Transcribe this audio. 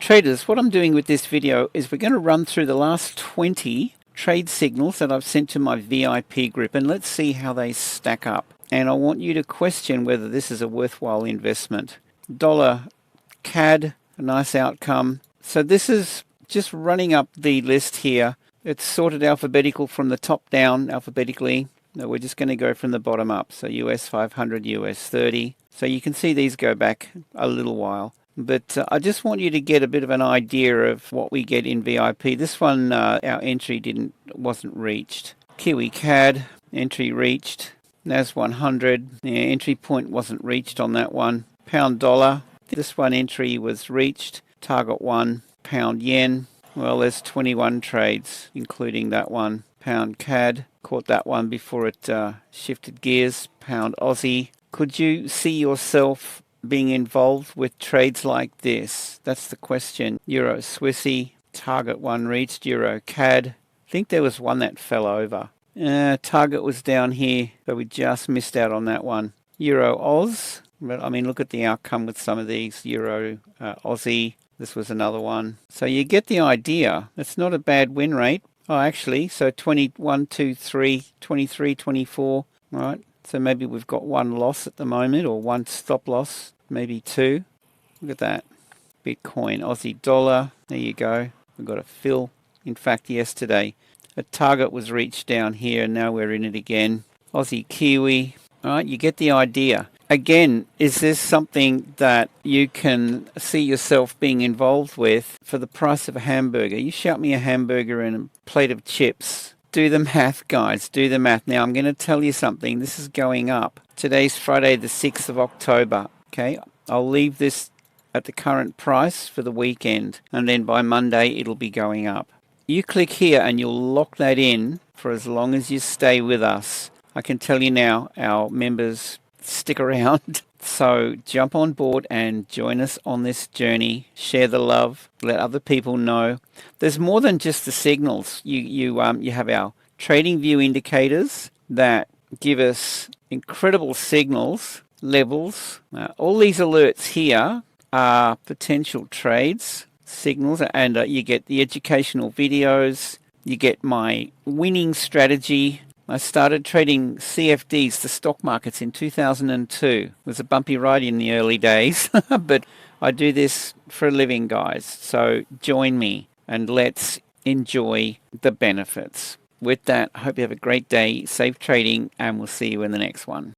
Traders, what I'm doing with this video is we're going to run through the last 20 trade signals that I've sent to my VIP group, and let's see how they stack up. And I want you to question whether this is a worthwhile investment. Dollar CAD, a nice outcome. So this is just running up the list here. It's sorted alphabetical from the top down alphabetically. No, we're just going to go from the bottom up. So US 500, US 30. So you can see these go back a little while. But I just want you to get a bit of an idea of what we get in VIP. This one, our entry wasn't reached. Kiwi CAD, entry reached. NAS 100, entry point wasn't reached on that one. Pound dollar, this one entry was reached. Target 1, pound yen. Well, there's 21 trades, including that one. Pound CAD, caught that one before it shifted gears. Pound Aussie. Could you see yourself being involved with trades like this? That's the question. Euro Swissy, target 1 reached. Euro CAD, I think there was one that fell over. Target was down here, but we just missed out on that one. Euro Oz, but I mean, look at the outcome with some of these. Euro Aussie, this was another one. So you get the idea. It's not a bad win rate. Oh, actually, so 21, 2, 3, 23, 24, right? So maybe we've got one loss at the moment, or one stop loss, maybe two. Look at that. Bitcoin, Aussie dollar. There you go. We've got a fill. In fact, yesterday, a target was reached down here, and now we're in it again. Aussie Kiwi. All right, you get the idea. Again, is this something that you can see yourself being involved with for the price of a hamburger? You shout me a hamburger and a plate of chips. Do the math, guys. Do the math. Now, I'm going to tell you something. This is going up. Today's Friday, the 6th of October. Okay, I'll leave this at the current price for the weekend, and then by Monday, it'll be going up. You click here and you'll lock that in for as long as you stay with us. I can tell you now, our members stick around. So jump on board and join us on this journey. Share the love. Let other people know. There's more than just the signals. You have our TradingView indicators that give us incredible signals, levels. All these alerts here are potential trades, signals, and you get the educational videos. You get my winning strategy. I started trading CFDs, the stock markets, in 2002. It was a bumpy ride in the early days, but I do this for a living, guys. So join me and let's enjoy the benefits. With that, I hope you have a great day, safe trading, and we'll see you in the next one.